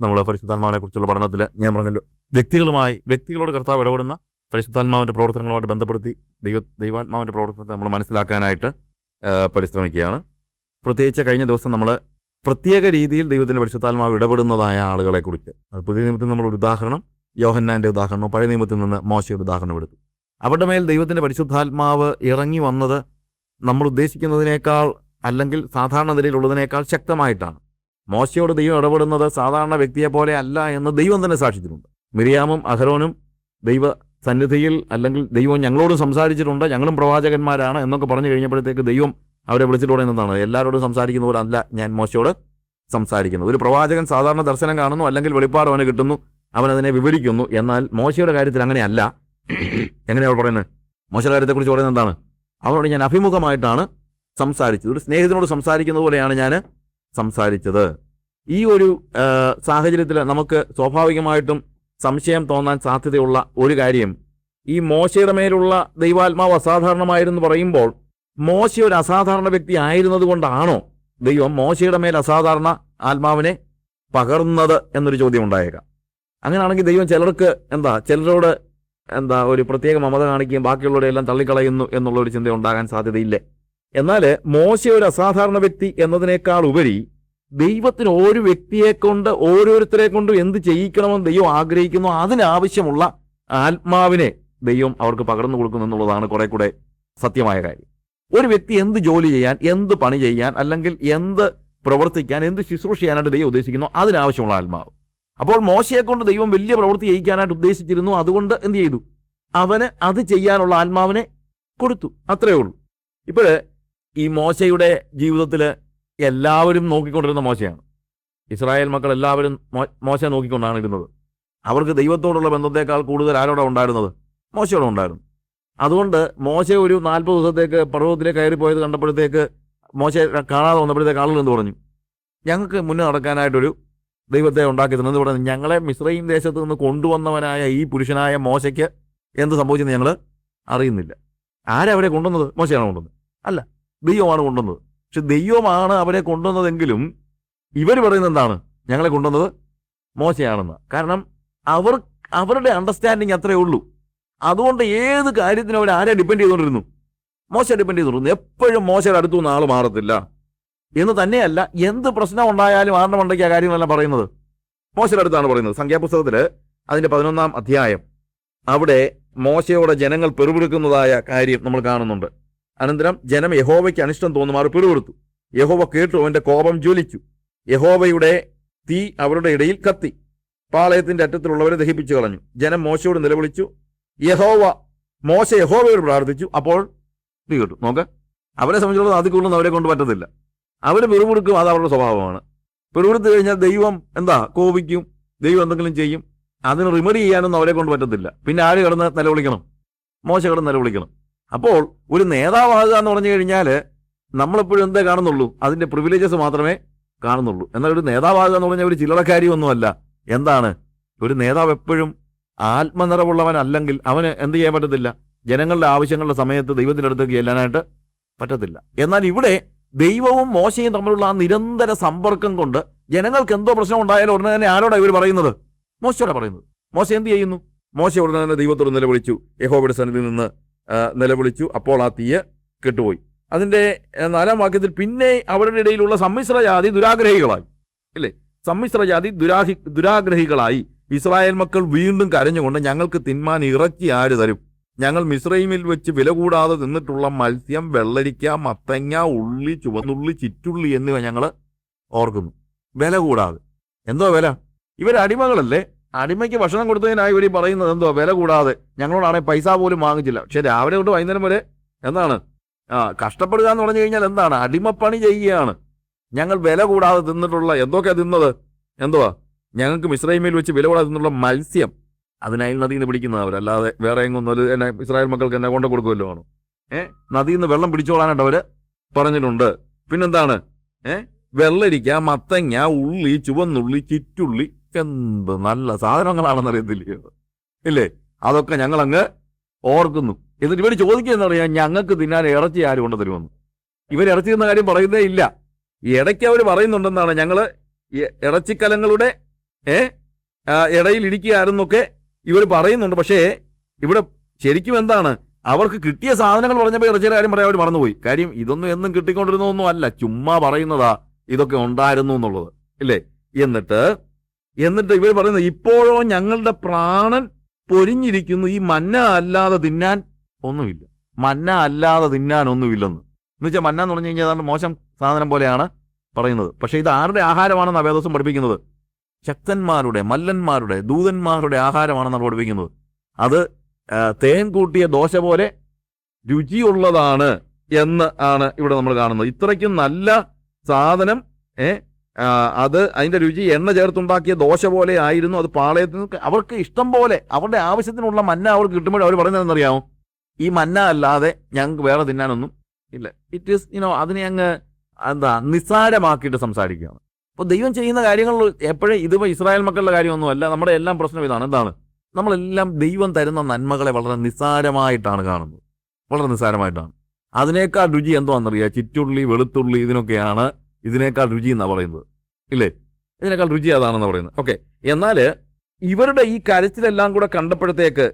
നമ്മൾ പരിശുദ്ധാത്മാവിനെ കുറിച്ചുള്ള പഠനത്തിൽ ഞാൻ പറഞ്ഞല്ലോ, വ്യക്തികളോട് കർത്താവ് ഇടപെടുന്ന പരിശുദ്ധാത്മാവിൻ്റെ പ്രവർത്തനങ്ങളുമായിട്ട് ബന്ധപ്പെടുത്തി ദൈവാത്മാവിൻ്റെ പ്രവർത്തനത്തെ നമ്മൾ മനസ്സിലാക്കാനായിട്ട് പരിശ്രമിക്കുകയാണ്. പ്രത്യേകിച്ച് കഴിഞ്ഞ ദിവസം നമ്മൾ പ്രത്യേക രീതിയിൽ ദൈവത്തിൻ്റെ പരിശുദ്ധാത്മാവ് ഇടപെടുന്നതായ ആളുകളെക്കുറിച്ച്, പുതിയ നിയമത്തിൽ നമ്മൾ ഒരു ഉദാഹരണം, യോഹന്നാൻ്റെ ഉദാഹരണം, പഴയ നിയമത്തിൽ നിന്ന് മോശയുടെ ഉദാഹരണം എടുത്തു. അവരുടെ മേൽ ദൈവത്തിൻ്റെ പരിശുദ്ധാത്മാവ് ഇറങ്ങി വന്നത് നമ്മൾ ഉദ്ദേശിക്കുന്നതിനേക്കാൾ, അല്ലെങ്കിൽ സാധാരണ നിലയിലുള്ളതിനേക്കാൾ ശക്തമായിട്ടാണ്. മോശയോട് ദൈവം ഇടപെടുന്നത് സാധാരണ വ്യക്തിയെ പോലെ അല്ല എന്ന് ദൈവം തന്നെ സാക്ഷിച്ചിട്ടുണ്ട്. മിരിയാമും അഹരോനും ദൈവ സന്നിധിയിൽ, അല്ലെങ്കിൽ ദൈവം ഞങ്ങളോട് സംസാരിച്ചിട്ടുണ്ട്, ഞങ്ങളും പ്രവാചകന്മാരാണ് എന്നൊക്കെ പറഞ്ഞു കഴിഞ്ഞപ്പോഴത്തേക്ക് ദൈവം അവരെ വിളിച്ചിട്ട് പറയുന്നതാണ്, എല്ലാവരോടും സംസാരിക്കുന്ന പോലെ അല്ല ഞാൻ മോശയോട് സംസാരിക്കുന്നത്. ഒരു പ്രവാചകൻ സാധാരണ ദർശനം കാണുന്നു, അല്ലെങ്കിൽ വെളിപ്പാട് അവന് കിട്ടുന്നു, അവനതിനെ വിവരിക്കുന്നു. എന്നാൽ മോശയുടെ കാര്യത്തിൽ അങ്ങനെയല്ല. എങ്ങനെയാണ് പറയുന്നത്? മോശയുടെ കാര്യത്തെക്കുറിച്ച് പറയുന്നത് എന്താണ്? അവനോട് ഞാൻ അഭിമുഖമായിട്ടാണ് സംസാരിച്ചത്, ഒരു സ്നേഹിതനോട് സംസാരിക്കുന്നത് പോലെയാണ് ഞാൻ സംസാരിച്ചത്. ഈ ഒരു സാഹചര്യത്തിൽ നമുക്ക് സ്വാഭാവികമായിട്ടും സംശയം തോന്നാൻ സാധ്യതയുള്ള ഒരു കാര്യം, ഈ മോശയുടെ മേലുള്ള ദൈവാത്മാവ് അസാധാരണമായിരുന്നു പറയുമ്പോൾ മോശ ഒരു അസാധാരണ വ്യക്തി ആയിരുന്നത് കൊണ്ടാണോ ദൈവം മോശയുടെ മേൽ അസാധാരണ ആത്മാവിനെ പകർന്നത് എന്നൊരു ചോദ്യം ഉണ്ടായേക്കാം. അങ്ങനെയാണെങ്കിൽ ദൈവം ചിലരോട് ഒരു പ്രത്യേക മമത കാണിക്കുകയും ബാക്കിയുള്ളവരെ എല്ലാം തള്ളിക്കളയുന്നു എന്നുള്ള ഒരു ചിന്ത ഉണ്ടാകാൻ സാധ്യതയില്ലേ? എന്നാൽ മോശ ഒരു അസാധാരണ വ്യക്തി എന്നതിനേക്കാൾ ഉപരി ദൈവത്തിന് ഒരു വ്യക്തിയെ കൊണ്ട്, ഓരോരുത്തരെ കൊണ്ടും എന്ത് ചെയ്യിക്കണമെന്ന് ദൈവം ആഗ്രഹിക്കുന്നു, അതിനാവശ്യമുള്ള ആത്മാവിനെ ദൈവം അവർക്ക് പകർന്നു കൊടുക്കുന്നു എന്നുള്ളതാണ് കുറെ കൂടെ സത്യമായ കാര്യം. ഒരു വ്യക്തി എന്ത് ജോലി ചെയ്യാൻ, എന്ത് പണി ചെയ്യാൻ, അല്ലെങ്കിൽ എന്ത് പ്രവർത്തിക്കാൻ, എന്ത് ശുശ്രൂഷ ചെയ്യാനായിട്ട് ദൈവം ഉദ്ദേശിക്കുന്നു, അതിനാവശ്യമുള്ള ആത്മാവ്. അപ്പോൾ മോശയെ കൊണ്ട് ദൈവം വലിയ പ്രവൃത്തി ചെയ്യിക്കാനായിട്ട് ഉദ്ദേശിച്ചിരുന്നു. അതുകൊണ്ട് എന്ത് ചെയ്തു? അവന് അത് ചെയ്യാനുള്ള ആത്മാവിനെ കൊടുത്തു. അത്രയേ ഉള്ളൂ. ഇപ്പോൾ ഈ മോശയുടെ ജീവിതത്തിൽ എല്ലാവരും നോക്കിക്കൊണ്ടിരുന്ന മോശയാണ്. ഇസ്രായേൽ മക്കൾ എല്ലാവരും മോശയെ നോക്കിക്കൊണ്ടാണ് ഇരുന്നത്. അവർക്ക് ദൈവത്തോടുള്ള ബന്ധത്തെക്കാൾ കൂടുതൽ ആരോടെ ഉണ്ടായിരുന്നത്? മോശയോടെ ഉണ്ടായിരുന്നു. അതുകൊണ്ട് മോശ ഒരു 40 ദിവസത്തേക്ക് പർവ്വതത്തിലേക്ക് കയറിപ്പോയത് കണ്ടപ്പോഴത്തേക്ക്, മോശയെ കാണാതെ വന്നപ്പോഴത്തേക്ക് ആളുകൾ എന്ത് പറഞ്ഞു? ഞങ്ങൾക്ക് മുന്നേ നടക്കാനായിട്ടൊരു ദൈവത്തെ ഉണ്ടാക്കി തന്നത്. ഇവിടെ ഞങ്ങളെ മിസ്രയീം ദേശത്ത് നിന്ന് കൊണ്ടുവന്നവനായ ഈ പുരുഷനായ മോശയ്ക്ക് എന്ത് സംഭവിച്ചെന്ന് ഞങ്ങൾ അറിയുന്നില്ല. ആരവരെ കൊണ്ടുവന്നത്? മോശയാണ് കൊണ്ടുവന്നത്? അല്ല, ദൈവമാണ് കൊണ്ടുവന്നത്. പക്ഷെ ദൈവമാണ് അവരെ കൊണ്ടുവന്നതെങ്കിലും ഇവർ പറയുന്നത് എന്താണ്? ഞങ്ങളെ കൊണ്ടുവന്നത് മോശയാണെന്ന്. കാരണം അവരുടെ അണ്ടർസ്റ്റാൻഡിങ് അത്രയേ ഉള്ളൂ. അതുകൊണ്ട് ഏത് കാര്യത്തിനും അവർ ആരെ ഡിപ്പെൻഡ് ചെയ്തുകൊണ്ടിരുന്നു? മോശയെ ഡിപ്പെൻഡ് ചെയ്തുകൊണ്ടിരുന്നു. എപ്പോഴും മോശയുടെ അടുത്തുനിന്ന് ആൾ മാറത്തില്ല എന്ന് തന്നെയല്ല, എന്ത് പ്രശ്നം ഉണ്ടായാലും ആരുടെ മണ്ടയ്ക്ക് ആ കാര്യങ്ങളെല്ലാം പറയുന്നത് മോശയുടെ അടുത്താണ് പറയുന്നത്. സംഖ്യാപുസ്തകത്തിൽ അതിൻ്റെ 11-ാം അധ്യായം, അവിടെ മോശയോടെ ജനങ്ങൾ പെറുപിറുക്കുന്നതായ കാര്യം നമ്മൾ കാണുന്നുണ്ട്. അനന്തരം ജനം യഹോവയ്ക്ക് അനിഷ്ടം തോന്നുമാർ പിറുപിറുത്തു. യഹോവ കേട്ടു, അവന്റെ കോപം ജ്വലിച്ചു. യഹോവയുടെ തീ അവരുടെ ഇടയിൽ കത്തി, പാളയത്തിന്റെ അറ്റത്തിലുള്ളവരെ ദഹിപ്പിച്ചു കളഞ്ഞു. ജനം മോശയോട് നിലവിളിച്ചു. മോശ യഹോവയോട് പ്രാർത്ഥിച്ചു. അപ്പോൾ തീ കേട്ടു. നോക്ക്, അവരെ സംബന്ധിച്ചുള്ളത് അതിക്കുള്ളും അവരെ കൊണ്ട് പറ്റത്തില്ല. അവർ പിറുപിറുക്കും, അത് അവരുടെ സ്വഭാവമാണ്. പിറുപിറുത്ത് കഴിഞ്ഞാൽ ദൈവം കോപിക്കും, ദൈവം എന്തെങ്കിലും ചെയ്യും. അതിന് റിമഡി ചെയ്യാനൊന്നും അവരെ കൊണ്ട് പറ്റത്തില്ല. പിന്നെ ആര് കിടന്ന് നിലവിളിക്കണം? മോശ കിടന്ന് നിലവിളിക്കണം. അപ്പോൾ ഒരു നേതാവാകുക എന്ന് പറഞ്ഞു കഴിഞ്ഞാൽ നമ്മളെപ്പോഴും എന്തേ കാണുന്നുള്ളൂ? അതിൻ്റെ പ്രിവിലേജസ് മാത്രമേ കാണുന്നുള്ളൂ. എന്നാൽ ഒരു നേതാവാകുക എന്ന് പറഞ്ഞാൽ ഒരു ചില്ലറക്കാരിയൊന്നുമല്ല. എന്താണ്? ഒരു നേതാവ് എപ്പോഴും ആത്മനിറവുള്ളവനല്ലെങ്കിൽ അവന് എന്ത് ചെയ്യാൻ പറ്റത്തില്ല? ജനങ്ങളുടെ ആവശ്യങ്ങളുടെ സമയത്ത് ദൈവത്തിൻ്റെ അടുത്തേക്ക് ചെല്ലാനായിട്ട് പറ്റത്തില്ല. എന്നാൽ ഇവിടെ ദൈവവും മോശയും തമ്മിലുള്ള ആ നിരന്തര സമ്പർക്കം കൊണ്ട് ജനങ്ങൾക്ക് എന്തോ പ്രശ്നം ഉണ്ടായാലും ഉടനെ തന്നെ ആരോടാണ് ഇവർ പറയുന്നത്? മോശയോടെ പറയുന്നത്. മോശ എന്ത് ചെയ്യുന്നു? മോശ ഉടനെ തന്നെ ദൈവത്തോട് നിലവിളിച്ചു, യഹോവയുടെ സന്നിധിയിൽ നിന്ന് നിലവിളിച്ചു. അപ്പോൾ ആ തീയ് കെട്ടുപോയി. അതിൻ്റെ 4-ാം വാക്യത്തിൽ, പിന്നെ അവരുടെ ഇടയിലുള്ള സമ്മിശ്ര ജാതി ദുരാഗ്രഹികളായി. ഇല്ലേ? സമ്മിശ്ര ജാതി ദുരാഗ്രഹികളായി. ഇസ്രായേൽ മക്കൾ വീണ്ടും കരഞ്ഞുകൊണ്ട്, ഞങ്ങൾക്ക് തിന്മാൻ ഇറച്ചി ആര് തരും? ഞങ്ങൾ മിസ്രൈമിൽ വെച്ച് വില കൂടാതെ തിന്നിട്ടുള്ള മത്സ്യം, വെള്ളരിക്ക, മത്തങ്ങ, ഉള്ളി, ചുവന്നുള്ളി, ചിറ്റുള്ളി എന്നിവ ഞങ്ങൾ ഓർക്കുന്നു. വില കൂടാതെ. എന്തോ വില? ഇവർ അടിമകളല്ലേ? അടിമയ്ക്ക് ഭക്ഷണം കൊടുത്തതിനായി ഇവർ പറയുന്നത് എന്തോ വില കൂടാതെ. ഞങ്ങളോടാണെങ്കിൽ പൈസ പോലും വാങ്ങിച്ചില്ല. പക്ഷെ രാവിലെ തൊട്ട് വൈകുന്നേരം വരെ എന്താണ് കഷ്ടപ്പെടുക എന്ന് പറഞ്ഞു കഴിഞ്ഞാൽ എന്താണ്? അടിമപ്പണി ചെയ്യുകയാണ്. ഞങ്ങൾ വില കൂടാതെ തിന്നിട്ടുള്ള, എന്തൊക്കെയാ തിന്നത്? എന്തുവാ? ഞങ്ങൾക്ക് മിസ്രൈമിൽ വെച്ച് വില കൂടാതെ തിന്നുള്ള മത്സ്യം, അതിനായി നദിയിൽ നിന്ന് പിടിക്കുന്നവർ, അല്ലാതെ വേറെ എങ്ങൊന്നും എന്നെ ഇസ്രായേൽ മക്കൾക്ക് എന്നെ കൊണ്ട് കൊടുക്കുമല്ലോ ആണ്. നദിയിൽ നിന്ന് വെള്ളം പിടിച്ചോളാനായിട്ട് അവര് പറഞ്ഞിട്ടുണ്ട്. പിന്നെന്താണ്? വെള്ളരിക്ക, മത്തങ്ങ, ഉള്ളി, ചുവന്നുള്ളി, ചിറ്റുള്ളി, എന്ത് നല്ല സാധനങ്ങളാണെന്ന് അറിയത്തില്ലയോ? ഇല്ലേ? അതൊക്കെ ഞങ്ങളങ്ങ് ഓർക്കുന്നു. എന്നിട്ട് ഇവർ ചോദിക്കുന്നറിയാം, ഞങ്ങൾക്ക് തിന്നാൻ ഇറച്ചി ആര് കൊണ്ട് തരുമെന്ന്. ഇവർ ഇറച്ചി തിന്ന കാര്യം പറയുന്നേ ഇല്ല. ഇടയ്ക്ക് അവർ പറയുന്നുണ്ടെന്നാണ്, ഞങ്ങൾ ഇറച്ചിക്കലങ്ങളുടെ ഇടയിൽ ഇരിക്കുകയായിരുന്നൊക്കെ ഇവർ പറയുന്നുണ്ട്. പക്ഷേ ഇവിടെ ശരിക്കും എന്താണ്, അവർക്ക് കിട്ടിയ സാധനങ്ങൾ പറഞ്ഞപ്പോൾ ഇറച്ചിയുടെ കാര്യം പറയാൻ അവർ മറന്നുപോയി. കാര്യം ഇതൊന്നും എന്നും കിട്ടിക്കൊണ്ടിരുന്നൊന്നും അല്ല, ചുമ്മാ പറയുന്നതാ ഇതൊക്കെ ഉണ്ടായിരുന്നു എന്നുള്ളത്, ഇല്ലേ? എന്നിട്ട് ഇവർ പറയുന്നത്, ഇപ്പോഴോ ഞങ്ങളുടെ പ്രാണൻ പൊരിഞ്ഞിരിക്കുന്നു, ഈ മന്ന അല്ലാതെ തിന്നാൻ ഒന്നുമില്ല. മന്ന അല്ലാതെ തിന്നാൻ ഒന്നുമില്ലെന്ന് വെച്ചാൽ, മന്ന എന്ന് പറഞ്ഞു കഴിഞ്ഞാൽ അതാണ് മോശം സാധനം പോലെയാണ് പറയുന്നത്. പക്ഷേ ഇത് ആരുടെ ആഹാരമാണെന്നാണ് വേദോസം പഠിപ്പിക്കുന്നത്? ശക്തന്മാരുടെ, മല്ലന്മാരുടെ, ദൂതന്മാരുടെ ആഹാരമാണെന്നാണ് പഠിപ്പിക്കുന്നത്. അത് തേൻ കൂട്ടിയ ദോശ പോലെ രുചിയുള്ളതാണ് എന്ന് ആണ് ഇവിടെ നമ്മൾ കാണുന്നത്. ഇത്രയ്ക്കും നല്ല സാധനം, അത് അതിന്റെ രുചി എണ്ണ ചേർത്തുണ്ടാക്കിയ ദോശ പോലെ ആയിരുന്നു. അത് പാളയത്തിൽ അവർക്ക് ഇഷ്ടം പോലെ അവരുടെ ആവശ്യത്തിനുള്ള മന്ന അവർക്ക് കിട്ടുമ്പോഴും അവർ പറയുന്നതെന്നറിയാമോ? ഈ മന്ന അല്ലാതെ ഞങ്ങൾക്ക് വേറെ തിന്നാനൊന്നും ഇല്ല. ഇറ്റ് ഈസ് അതിനെ അങ്ങ് നിസ്സാരമാക്കിയിട്ട് സംസാരിക്കുകയാണ്. അപ്പോൾ ദൈവം ചെയ്യുന്ന കാര്യങ്ങൾ എപ്പോഴും ഇതിപ്പോൾ ഇസ്രായേൽ മക്കളുടെ കാര്യമൊന്നുമല്ല. നമ്മുടെ എല്ലാം പ്രശ്നം ഇതാണ്. എന്താണ്? നമ്മളെല്ലാം ദൈവം തരുന്ന നന്മകളെ വളരെ നിസ്സാരമായിട്ടാണ് കാണുന്നത്, വളരെ നിസ്സാരമായിട്ടാണ്. അതിനേക്കാൾ രുചി എന്തുവാണെന്നറിയാം? ചിറ്റുള്ളി, വെളുത്തുള്ളി, ഇതിനൊക്കെയാണ് ഇതിനേക്കാൾ രുചി എന്നാണ് പറയുന്നത്, ഇല്ലേ? ഇതിനേക്കാൾ രുചി അതാണെന്ന് പറയുന്നത്. ഓക്കെ, എന്നാൽ ഇവരുടെ ഈ കരച്ചിലെല്ലാം കൂടെ കണ്ടപ്പോഴത്തേക്ക്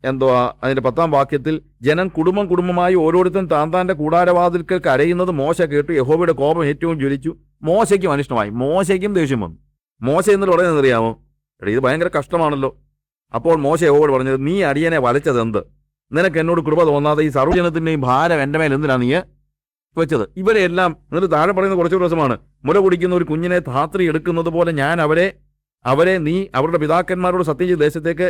അതിന്റെ 10-ാം വാക്യത്തിൽ, ജനം കുടുംബമായി ഓരോരുത്തരും താന്താന്റെ കൂടാരവാതിൽക്കൽ കരയുന്നത് മോശ കേട്ടു. യഹോവയുടെ കോപം ഏറ്റവും ജ്വലിച്ചു. മോശയ്ക്കും അനിഷ്ടമായി. മോശയ്ക്കും ദേഷ്യം വന്നു. മോശ എന്ന് പറയുന്നത് അറിയാമോ? ഇത് ഭയങ്കര കഷ്ടമാണല്ലോ. അപ്പോൾ മോശ യഹോവയോട് പറഞ്ഞത്, നീ അടിയനെ വലച്ചത് എന്ത്? നിനക്ക് എന്നോട് കൃപ തോന്നാതെ ഈ സർവ്വജനത്തിന്റെയും ഭാരം എൻ്റെ മേൽ എന്തിനാണ് നീ വെച്ചത്? ഇവരെല്ലാം എന്നിട്ട് താഴെ പറയുന്ന കുറച്ച് ദിവസമാണ്, മുല കുടിക്കുന്ന ഒരു കുഞ്ഞിനെ ധാത്രി എടുക്കുന്നത് പോലെ ഞാൻ അവരെ നീ അവരുടെ പിതാക്കന്മാരോട് സത്യം ചെയ്ത ദേശത്തേക്ക്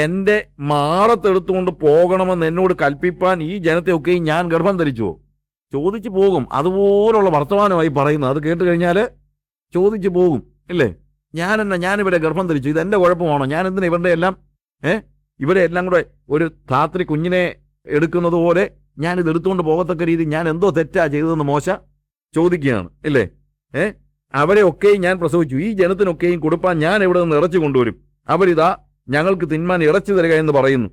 എൻ്റെ മാറത്തെടുത്തുകൊണ്ട് പോകണമെന്ന് എന്നോട് കൽപ്പിപ്പാൻ ഈ ജനത്തെയൊക്കെയും ഞാൻ ഗർഭം ധരിച്ചുവോ? ചോദിച്ചു പോകും. അതുപോലുള്ള വർത്തമാനമായി പറയുന്നത്. അത് കേട്ട് കഴിഞ്ഞാൽ ചോദിച്ചു പോകും, ഇല്ലേ? ഞാനിവരെ ഗർഭം ധരിച്ചു, ഇതെൻ്റെ കുഴപ്പമാണോ? ഞാൻ എന്തിനാ ഇവരെ എല്ലാം കൂടെ ഒരു ധാത്രി കുഞ്ഞിനെ എടുക്കുന്നത് പോലെ ഞാനിത് എടുത്തുകൊണ്ട് പോകത്തക്ക രീതി ഞാൻ എന്തോ തെറ്റാ ചെയ്തതെന്ന് മോശ ചോദിക്കുകയാണ്, ഇല്ലേ? അവരെ ഒക്കെയും ഞാൻ പ്രസവിച്ചു, ഈ ജനത്തിനൊക്കെയും കൊടുപ്പാൻ ഞാൻ ഇവിടെ നിന്ന് ഇറച്ചി കൊണ്ടുവരും. അവരിതാ ഞങ്ങൾക്ക് തിന്മാൻ ഇറച്ചി തരിക എന്ന് പറയുന്നു.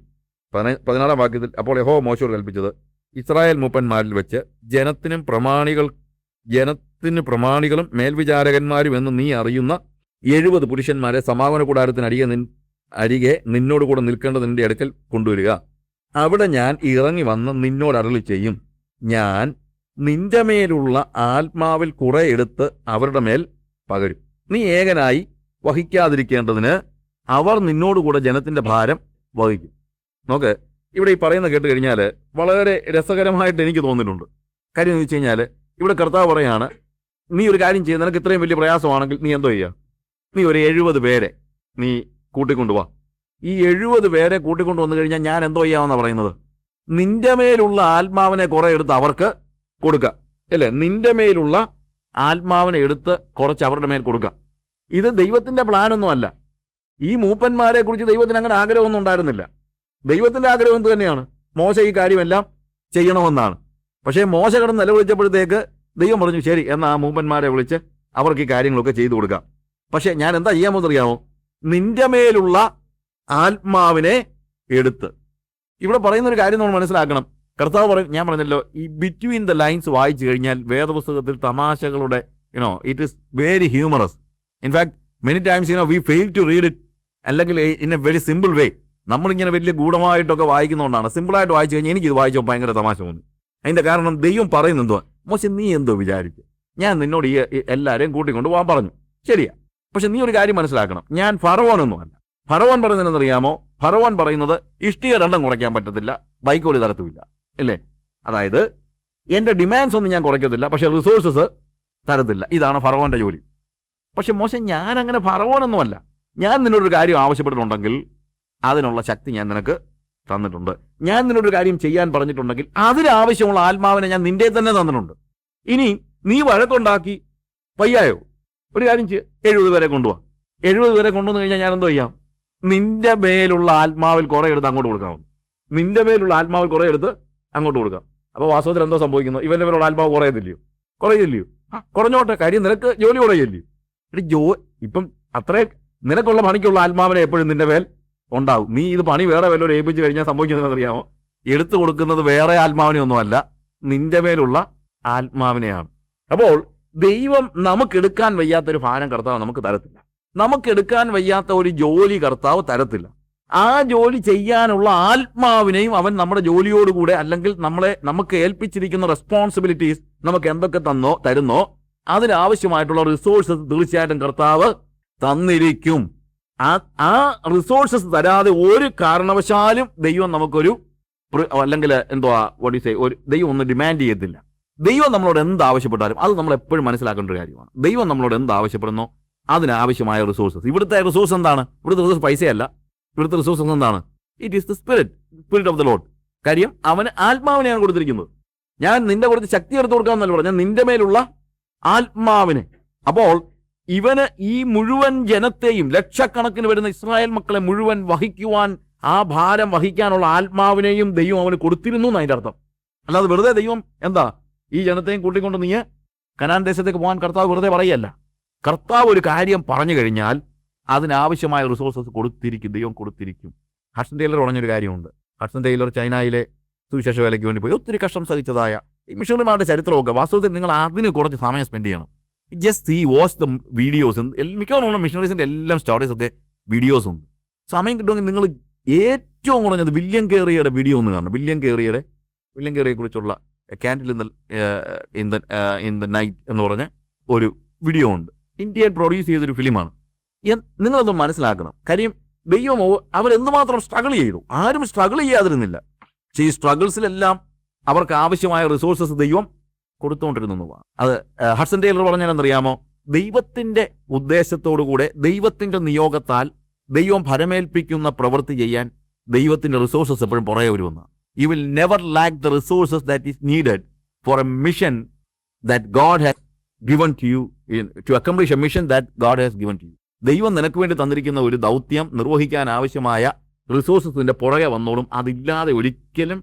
14-ാം വാക്യത്തിൽ, അപ്പോൾ യഹോവ മോശയോട് കൽപ്പിച്ചത്, ഇസ്രായേൽ മൂപ്പന്മാരിൽ വെച്ച് ജനത്തിന് പ്രമാണികളും മേൽവിചാരകന്മാരും എന്ന് നീ അറിയുന്ന 70 പുരുഷന്മാരെ സമാഗമന കൂടാരത്തിന് അരികെ നിന്നോട് കൂടെ നിൽക്കേണ്ടതിൻ്റെ അടുക്കൽ കൊണ്ടുവരിക. അവിടെ ഞാൻ ഇറങ്ങി വന്ന് നിന്നോട് അരുളി ചെയ്യും. ഞാൻ നിന്റെ മേലുള്ള ആത്മാവിൽ കുറെ എടുത്ത് അവരുടെ മേൽ പകരും. നീ ഏകനായി വഹിക്കാതിരിക്കേണ്ടതിന് അവർ നിന്നോടുകൂടെ ജനത്തിന്റെ ഭാരം വഹിക്കും. നോക്ക്, ഇവിടെ ഈ പറയുന്ന കേട്ട് കഴിഞ്ഞാൽ വളരെ രസകരമായിട്ട് എനിക്ക് തോന്നിയിട്ടുണ്ട്. കാര്യം എന്ന് വെച്ച് കഴിഞ്ഞാൽ, ഇവിടെ കർത്താവ് പറയാണ്, നീ ഒരു കാര്യം ചെയ്യുക, നിനക്ക് ഇത്രയും വലിയ പ്രയാസമാണെങ്കിൽ നീ എന്തോ ചെയ്യുക? നീ ഒരു 70 പേരെ നീ കൂട്ടിക്കൊണ്ടുപോവാ. ഈ 70 പേരെ കൂട്ടിക്കൊണ്ടുവന്നു കഴിഞ്ഞാൽ ഞാൻ എന്തോ ചെയ്യാമെന്നാണ് പറയുന്നത്? നിന്റെ മേലുള്ള ആത്മാവിനെ കുറെ എടുത്ത് അവർക്ക് കൊടുക്കുക, അല്ലേ? നിന്റെ മേലുള്ള ആത്മാവിനെ എടുത്ത് കുറച്ച് അവരുടെ മേൽ കൊടുക്കുക. ഇത് ദൈവത്തിന്റെ പ്ലാനൊന്നും അല്ല. ഈ മൂപ്പന്മാരെ കുറിച്ച് ദൈവത്തിന് അങ്ങനെ ആഗ്രഹമൊന്നും ഉണ്ടായിരുന്നില്ല. ദൈവത്തിന്റെ ആഗ്രഹം എന്ത് തന്നെയാണ്? മോശ ഈ കാര്യമെല്ലാം ചെയ്യണമെന്നാണ്. പക്ഷേ മോശ കിടന്ന് നിലവിളിച്ചപ്പോഴത്തേക്ക് ദൈവം പറഞ്ഞു, ശരി, എന്നാൽ ആ മൂപ്പന്മാരെ വിളിച്ച് അവർക്ക് ഈ കാര്യങ്ങളൊക്കെ ചെയ്തു കൊടുക്കാം. പക്ഷെ ഞാൻ എന്താ ചെയ്യാമെന്ന് അറിയാമോ? നിന്റെ മേലുള്ള ആത്മാവിനെ എടുത്ത്. ഇവിടെ പറയുന്നൊരു കാര്യം നമ്മൾ മനസ്സിലാക്കണം. കർത്താവ് പറയും, ഞാൻ പറഞ്ഞല്ലോ, ഈ ബിറ്റ്വീൻ ദ ലൈൻസ് വായിച്ചു കഴിഞ്ഞാൽ വേദപുസ്തകത്തിൽ തമാശകളുടെ it is very humorous. In fact many times we fail to read it, അല്ലെങ്കിൽ in a very simple way. നമ്മളിങ്ങനെ വലിയ ഗൂഢമായിട്ടൊക്കെ വായിക്കുന്നതുകൊണ്ടാണ്. സിമ്പിളായിട്ട് വായിച്ചു കഴിഞ്ഞാൽ എനിക്കിത് വായിച്ചപ്പോൾ ഭയങ്കര തമാശ തോന്നി. അതിന്റെ കാരണം ദൈവം പറയുന്നെന്തോ, മോശ നീ എന്തോ വിചാരിച്ചു, ഞാൻ നിന്നോട് ഈ എല്ലാവരെയും കൂട്ടിക്കൊണ്ട് പോകാൻ പറഞ്ഞു, ശരിയാ. പക്ഷെ നീ ഒരു കാര്യം മനസ്സിലാക്കണം, ഞാൻ ഫറവോനൊന്നുമല്ല. ഫറവോൻ പറയുന്നതെന്നറിയാമോ? ഫറവോൻ പറയുന്നത് ഇഷ്ടിക രണ്ടും കുറയ്ക്കാൻ പറ്റത്തില്ല, വൈക്കോല് തരത്തുമില്ല, ഇല്ലേ? അതായത് എൻ്റെ ഡിമാൻഡ്സ് ഒന്നും ഞാൻ കുറയ്ക്കത്തില്ല, പക്ഷെ റിസോഴ്സസ് തരത്തില്ല. ഇതാണ് ഫറവോന്റെ ജോലി. പക്ഷെ മോശ, ഞാൻ അങ്ങനെ ഫറവോനൊന്നുമല്ല. ഞാൻ നിന്നോടൊരു കാര്യം ആവശ്യപ്പെട്ടിട്ടുണ്ടെങ്കിൽ അതിനുള്ള ശക്തി ഞാൻ നിനക്ക് തന്നിട്ടുണ്ട്. ഞാൻ നിന്നോടൊരു കാര്യം ചെയ്യാൻ പറഞ്ഞിട്ടുണ്ടെങ്കിൽ അതിനാവശ്യമുള്ള ആത്മാവിനെ ഞാൻ നിന്റെ തന്നെ തന്നിട്ടുണ്ട്. ഇനി നീ വഴക്കുണ്ടാക്കി വയ്യായോ? ഒരു കാര്യം 70 പേരെ കൊണ്ടുപോവാ. 70 പേരെ കൊണ്ടുവന്നു കഴിഞ്ഞാൽ ഞാൻ എന്തോ ചെയ്യാം? നിന്റെ മേലുള്ള ആത്മാവിൽ കുറെ എടുത്ത് അങ്ങോട്ട് കൊടുക്കാവുന്നു. നിന്റെ മേലുള്ള ആത്മാവിൽ കുറെ എടുത്ത് അങ്ങോട്ട് കൊടുക്കാം. അപ്പോൾ വാസ്തവത്തിൽ എന്തോ സംഭവിക്കുന്നു? ഇവന്റെ മേലുള്ള ആത്മാവ് കുറയില്ലയോ? കുറഞ്ഞോട്ടെ, കാര്യം നിനക്ക് ജോലി കുറയില്ലയോ? ഇപ്പം അത്രേ നിനക്കുള്ള പണിക്കുള്ള ആത്മാവിനെ എപ്പോഴും നിന്റെ മേൽ ഉണ്ടാവും. നീ ഇത് പണി വേറെ വല്ലവരും ഏൽപ്പിച്ചു കഴിഞ്ഞാൽ സംഭവിക്കുന്നത് അറിയാമോ? എടുത്തു കൊടുക്കുന്നത് വേറെ ആത്മാവിനെ ഒന്നുമല്ല, നിന്റെ മേലുള്ള ആത്മാവിനെയാണ്. അപ്പോൾ ദൈവം നമുക്ക് എടുക്കാൻ വയ്യാത്തൊരു ഭാരം കർത്താവ് നമുക്ക് തരത്തില്ല. നമുക്കെടുക്കാൻ വയ്യാത്ത ഒരു ജോലി കർത്താവ് തരത്തില്ല. ആ ജോലി ചെയ്യാനുള്ള ആത്മാവിനെയും അവൻ നമ്മുടെ ജോലിയോടുകൂടെ, അല്ലെങ്കിൽ നമുക്ക് ഏൽപ്പിച്ചിരിക്കുന്ന റെസ്പോൺസിബിലിറ്റീസ് നമുക്ക് എന്തൊക്കെ തരുന്നോ അതിനാവശ്യമായിട്ടുള്ള റിസോഴ്സസ് തീർച്ചയായിട്ടും കർത്താവ് തന്നിരിക്കും. ആ റിസോഴ്സസ് തരാതെ ഒരു കാരണവശാലും ദൈവം നമുക്കൊരു, അല്ലെങ്കിൽ ദൈവം ഒന്നും ഡിമാൻഡ് ചെയ്യത്തില്ല. ദൈവം നമ്മളോട് എന്ത് ആവശ്യപ്പെട്ടാലും അത് നമ്മൾ എപ്പോഴും മനസ്സിലാക്കേണ്ട ഒരു കാര്യമാണ്. ദൈവം നമ്മളോട് എന്ത് ആവശ്യപ്പെടുന്നോ അതിനാവശ്യമായ റിസോഴ്സസ്. ഇവിടുത്തെ റിസോഴ്സ് എന്താണ്? ഇവിടുത്തെ റിസോഴ്സ് പൈസയല്ല. ഇവിടുത്തെ റിസോഴ്സസ് എന്താണ്? It is the spirit of the Lord. കാര്യം അവന് ആത്മാവിനെയാണ് കൊടുത്തിരിക്കുന്നത്. ഞാൻ നിന്റെ കുറച്ച് ശക്തി എടുത്തു കൊടുക്കാമെന്നല്ല പറഞ്ഞാൽ നിന്റെ മേലുള്ള ആത്മാവിനെ. അപ്പോൾ ഇവന് ഈ മുഴുവൻ ജനത്തെയും, ലക്ഷക്കണക്കിന് വരുന്ന ഇസ്രായേൽ മക്കളെ മുഴുവൻ വഹിക്കുവാൻ, ആ ഭാരം വഹിക്കാനുള്ള ആത്മാവിനെയും ദൈവം അവന് കൊടുത്തിരുന്നു എന്നതിൻ്റെ അർത്ഥം. അല്ലാതെ വെറുതെ ദൈവം ഈ ജനത്തെയും കൂട്ടിക്കൊണ്ട് നീ കനാൻ ദേശത്തേക്ക് പോകാൻ കർത്താവ് വെറുതെ പറയല്ല. കർത്താവ് ഒരു കാര്യം പറഞ്ഞു കഴിഞ്ഞാൽ അതിനാവശ്യമായ റിസോഴ്സസ് ദൈവം കൊടുത്തിരിക്കും. ഹഡ്സൺ ടൈലർ പറഞ്ഞൊരു കാര്യമുണ്ട്. ഹഡ്സൺ ടൈലർ ചൈനയിലെ സുവിശേഷ വേലയ്ക്ക് വേണ്ടി പോയി ഒത്തിരി കഷ്ടം സഹിച്ചതായ ഈ മിഷണറിമാരുടെ ചരിത്രമൊക്കെ വാസ്തവത്തിൽ നിങ്ങൾ അതിന് കുറച്ച് സമയം സ്പെൻഡ് ചെയ്യണം. Just watch the videos. മിക്കവാറും മിഷണറീസിൻ്റെ എല്ലാം സ്റ്റോറീസ് ഒക്കെ വീഡിയോസ് ഉണ്ട്. സമയം കിട്ടുമെങ്കിൽ നിങ്ങൾ ഏറ്റവും കുറഞ്ഞത് വില്യം കേറിയുടെ വീഡിയോ ഒന്ന് കാണണം. വില്യം കേറിയെ കുറിച്ചുള്ള ക്യാൻഡിൽ ഇൻ ദ നൈറ്റ് എന്ന് പറഞ്ഞ ഒരു വീഡിയോ ഉണ്ട്. ഇന്ത്യയിൽ പ്രൊഡ്യൂസ് ചെയ്തൊരു ഫിലിമാണ്. നിങ്ങളത് മനസ്സിലാക്കണം. കാര്യം ദൈവം അവരെന്തുമാത്രം സ്ട്രഗിൾ ചെയ്തു. ആരും സ്ട്രഗിൾ ചെയ്യാതിരുന്നില്ല. പക്ഷേ ഈ സ്ട്രഗിൾസിലെല്ലാം അവർക്ക് ആവശ്യമായ റിസോഴ്സസ് ദൈവം കൊടുത്തുകൊണ്ടിരുന്നു. അത് ഹഡ്സൺ ടൈലർ പറഞ്ഞാൽ എന്തറിയാമോ? ദൈവത്തിന്റെ ഉദ്ദേശത്തോടുകൂടെ, ദൈവത്തിന്റെ നിയോഗത്താൽ ദൈവം ഫലമേൽപ്പിക്കുന്ന പ്രവൃത്തി ചെയ്യാൻ ദൈവത്തിന്റെ റിസോഴ്സസ് എപ്പോഴും പുറകെ വരുമെന്ന്. You will never lack the resources that is needed for a mission that God has given to you, to accomplish a mission that God has given to you. ദൈവം നിനക്ക് വേണ്ടി തന്നിരിക്കുന്ന ഒരു ദൗത്യം നിർവഹിക്കാൻ ആവശ്യമായ റിസോഴ്സസിന്റെ പുറകെ വന്നോളും. അതില്ലാതെ ഒരിക്കലും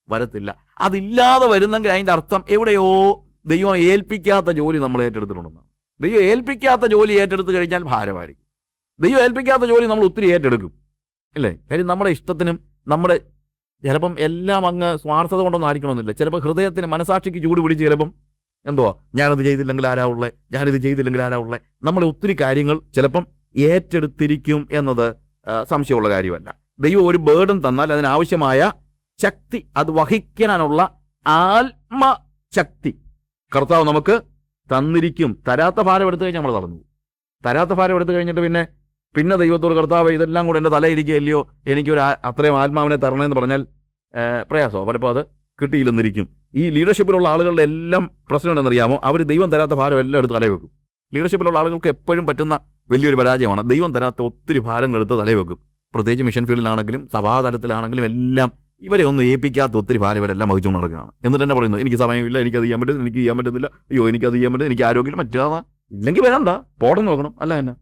വരത്തില്ല. അതില്ലാതെ വരുന്നെങ്കിൽ അതിൻ്റെ അർത്ഥം എവിടെയോ ദൈവം ഏൽപ്പിക്കാത്ത ജോലി നമ്മൾ ഏറ്റെടുത്തിട്ടുണ്ടെന്നാണ്. ദൈവം ഏൽപ്പിക്കാത്ത ജോലി ഏറ്റെടുത്ത് കഴിഞ്ഞാൽ ഭാരമായിരിക്കും. ദൈവം ഏൽപ്പിക്കാത്ത ജോലി നമ്മൾ ഒത്തിരി ഏറ്റെടുക്കും, അല്ലേ? കാര്യം നമ്മുടെ ഇഷ്ടത്തിനും നമ്മുടെ ചിലപ്പം എല്ലാം അങ്ങ് സ്വാർത്ഥത കൊണ്ടൊന്നും ആയിരിക്കണമെന്നില്ല. ചിലപ്പോൾ ഹൃദയത്തിന്, മനസാക്ഷിക്ക് ചൂട് പിടിച്ച് ചിലപ്പം ഞാനത് ചെയ്തില്ലെങ്കിൽ ആരാ ഉള്ളേ, ഞാനിത് ചെയ്തില്ലെങ്കിൽ ആരാ ഉള്ളേ, നമ്മളെ ഒത്തിരി കാര്യങ്ങൾ ചിലപ്പം ഏറ്റെടുത്തിരിക്കും എന്നത് സംശയമുള്ള കാര്യമല്ല. ദൈവം ഒരു ബേർഡൻ തന്നാൽ അതിനാവശ്യമായ ശക്തി, അത് വഹിക്കാനുള്ള ആത്മശക്തി കർത്താവ് നമുക്ക് തന്നിരിക്കും. തരാത്ത ഭാരം എടുത്തു കഴിഞ്ഞാൽ നമ്മൾ തളർന്നു. തരാത്ത ഭാരം എടുത്തു കഴിഞ്ഞിട്ട് പിന്നെ ദൈവത്തോട് കർത്താവ് ഇതെല്ലാം കൂടെ എൻ്റെ തലയിരിക്കുകയല്ലയോ, എനിക്കൊരു അത്രയും ആത്മാവിനെ തരണമെന്ന് പറഞ്ഞാൽ പ്രയാസമോ? പലപ്പോൾ അത് കിട്ടിയില്ലെന്നിരിക്കും. ഈ ലീഡർഷിപ്പിലുള്ള ആളുകളുടെ എല്ലാം പ്രശ്നം എന്താണെന്നറിയാമോ? അവർ ദൈവം തരാത്ത ഭാരം എല്ലാം എടുത്ത് തലയിൽ വെക്കും. ലീഡർഷിപ്പിലുള്ള ആളുകൾക്ക് എപ്പോഴും പറ്റുന്ന വലിയൊരു പരാജയമാണ്. ദൈവം തരാത്ത ഒത്തിരി ഭാരങ്ങൾ എടുത്ത് തലയിൽ വെക്കും. പ്രത്യേകിച്ച് മിഷൻ ഫീൽഡിലാണെങ്കിലും സഭാതലത്തിലാണെങ്കിലും എല്ലാം ഇവരെ ഒന്നും ഏൽപ്പിക്കാത്ത ഒത്തിരി ഭാരം ഇവരെല്ലാം വഹിച്ചുകൊണ്ട് നടക്കുകയാണ്. എന്നിട്ട് തന്നെ പറയുന്നത് എനിക്ക് സമയമില്ല, എനിക്കത് ചെയ്യാൻ പറ്റും, എനിക്ക് ചെയ്യാൻ പറ്റുന്നില്ല, അയ്യോ എനിക്കത് ചെയ്യാൻ പറ്റും, എനിക്ക് ആരോഗ്യം മറ്റാവാ ഇല്ലെങ്കിൽ വേണ്ട, പോടം നോക്കണം, അല്ല തന്നെ